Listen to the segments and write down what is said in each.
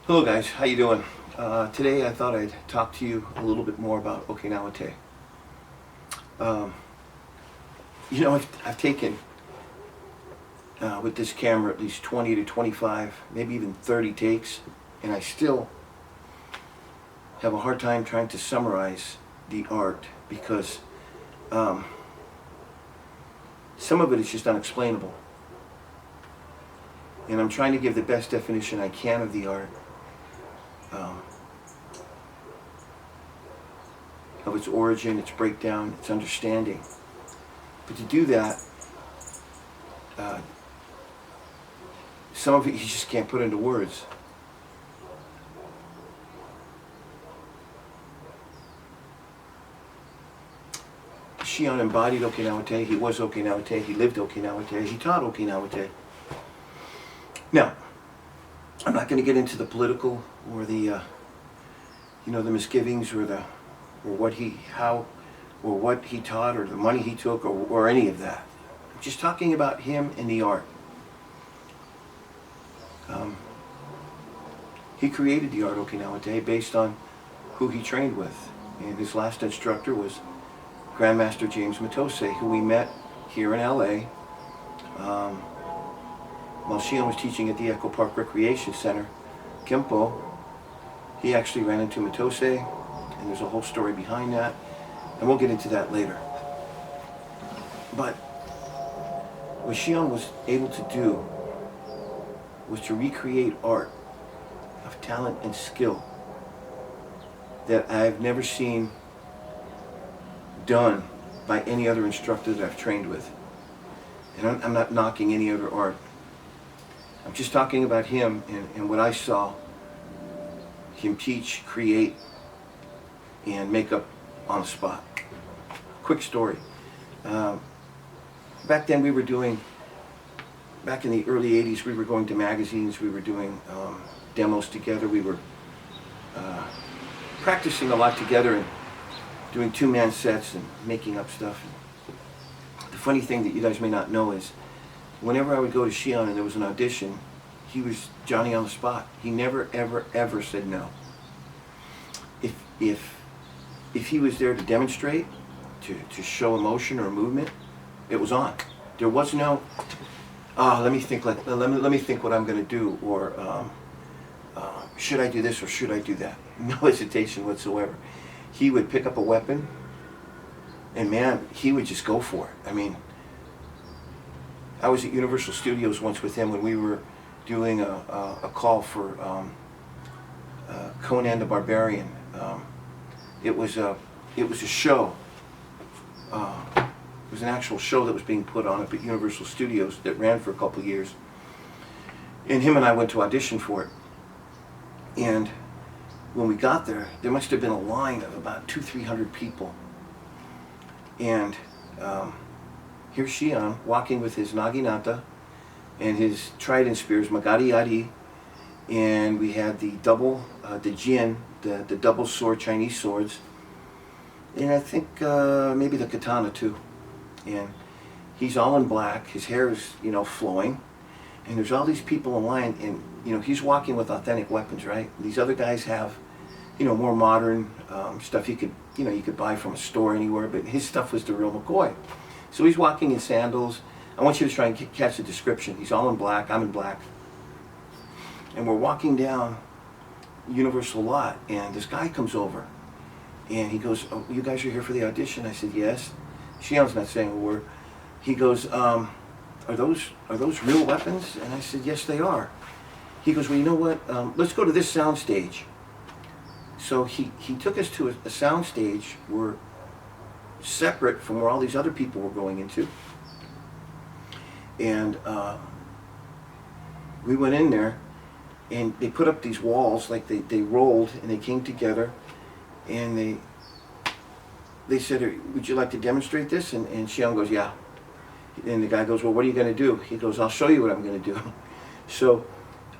Hello guys, how you doing? Today I thought I'd talk to you a little bit more about Okinawa-Te. Um, I've taken with this camera at least 20 to 25, maybe even 30 takes, and I still have a hard time trying to summarize the art because some of it is just unexplainable. And I'm trying to give the best definition I can of the art. Um, of its origin, its breakdown, its understanding. But to do that, some of it you just can't put into words. Shihan embodied Okinawa-Te. He was Okinawa-Te. He lived Okinawa-Te. He taught Okinawa-Te. Now, I'm not going to get into the political or the misgivings or what he taught or the money he took or any of that. I'm just talking about him and the art. He created the art Okinawa-Te based on who he trained with, and his last instructor was Grandmaster James Matose, who we met here in LA while Shihan was teaching at the Echo Park Recreation Center, Kempo. He actually ran into Matose, and there's a whole story behind that, and we'll get into that later. But what Shihan was able to do was to recreate art of talent and skill that I've never seen done by any other instructor that I've trained with. And I'm not knocking any other art. I'm just talking about him and what I saw him teach, create, and make up on the spot. Quick story. Back then back in the early 80s, we were going to magazines, we were doing demos together, we were practicing a lot together and doing two-man sets and making up stuff. The funny thing that you guys may not know is whenever I would go to Shihan and there was an audition, he was Johnny on the spot. He never, ever, ever said no. If he was there to demonstrate, to show emotion or movement, it was on. There was no, let me think what I'm going to do, or should I do this or should I do that? No hesitation whatsoever. He would pick up a weapon, and man, he would just go for it. I mean, I was at Universal Studios once with him when we were doing a call for Conan the Barbarian. It was a show. It was an actual show that was being put on up at Universal Studios that ran for a couple of years. And him and I went to audition for it. And when we got there, there must have been a line of about 200-300 people. And here's Shihan walking with his naginata and his trident spears, magari ari, and we had the double, the jin, the double sword, Chinese swords, and I think maybe the katana too. And he's all in black, his hair is, flowing, and there's all these people in line, and, he's walking with authentic weapons, right? These other guys have, more modern stuff you could buy from a store anywhere, but his stuff was the real McCoy. So he's walking in sandals. I want you to try and catch the description. He's all in black, I'm in black. And we're walking down Universal lot, and this guy comes over, and he goes, "Oh, you guys are here for the audition?" I said, "Yes." Shihan's not saying a word. He goes, "Are those real weapons?" And I said, "Yes, they are." He goes, "Well, you know what? Let's go to this sound stage." So he took us to a sound stage where separate from where all these other people were going into. And we went in there, and they put up these walls, like they rolled, and they came together, and they said, "Would you like to demonstrate this?" And Shihan goes, "Yeah." And the guy goes, "Well, what are you going to do?" He goes, "I'll show you what I'm going to do." So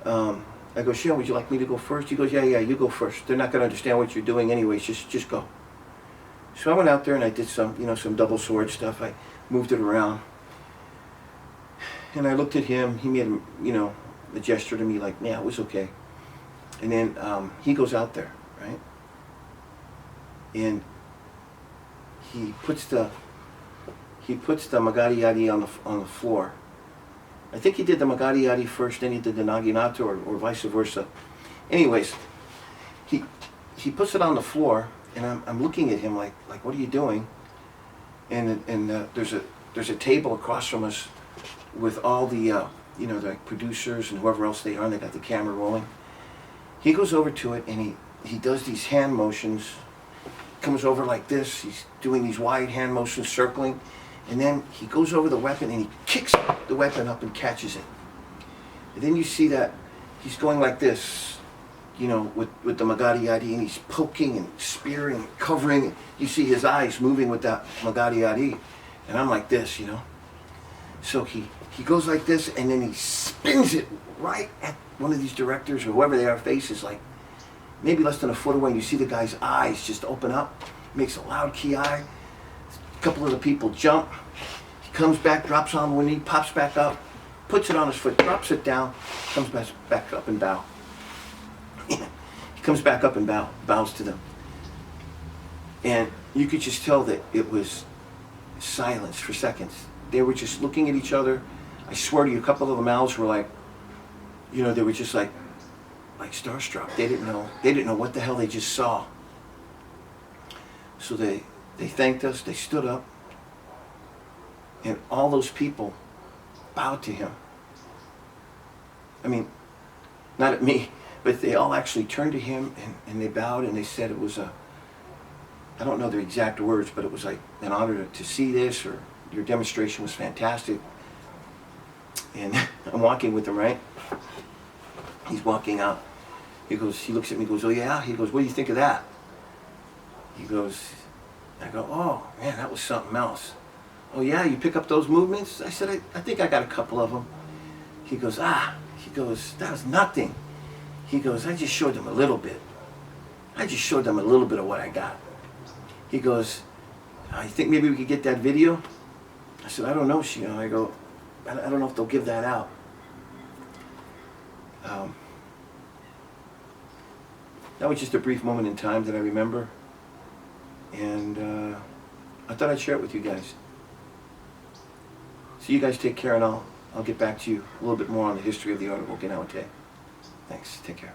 I go, "Shihan, would you like me to go first?" He goes, yeah, you go first. They're not going to understand what you're doing anyways, just go. So I went out there and I did some double sword stuff. I moved it around. And I looked at him. He made a gesture to me like, yeah, it was okay. And then he goes out there, right? And he puts the Magari-Yari on the floor. I think he did the Magari-Yari first, then he did the Naginata, or vice versa. Anyways, he puts it on the floor, and I'm looking at him like what are you doing? And there's a table across from us with all the the producers and whoever else they are, and they got the camera rolling. He goes over to it and he does these hand motions, comes over like this, he's doing these wide hand motions circling, and then he goes over the weapon and he kicks the weapon up and catches it. And then you see that he's going like this, with the Magari-Yari, and he's poking and spearing and covering. You see his eyes moving with that Magari-Yari, and I'm like this, So he goes like this, and then he spins it right at one of these directors or whoever they are faces, like maybe less than a foot away, and you see the guy's eyes just open up, makes a loud ki. A couple of the people jump. He comes back, drops on one knee, pops back up, puts it on his foot, drops it down, comes back up and bow. He comes back up and bows to them. And you could just tell that it was silence for seconds. They were just looking at each other. I swear to you, a couple of the mouths were like, they were just like starstruck. They didn't know what the hell they just saw. So they thanked us, they stood up, and all those people bowed to him. I mean, not at me, but they all actually turned to him and they bowed, and they said it was I don't know their exact words, but it was like an honor to see this, or your demonstration was fantastic. And I'm walking with him, right? He's walking out. He looks at me, goes, "Oh yeah?" He goes, "What do you think of that?" He goes, I go, "Oh man, that was something else." "Oh yeah, you pick up those movements?" I said, I think I got a couple of them. He goes, "That was nothing." He goes, "I just showed them a little bit. I just showed them a little bit of what I got." He goes, "I think maybe we could get that video?" I said, "I don't know, Shihan." I go, I don't know if they'll give that out. That was just a brief moment in time that I remember, and I thought I'd share it with you guys. So you guys take care, and I'll get back to you a little bit more on the history of the art of Okinawa-Te. Thanks. Take care.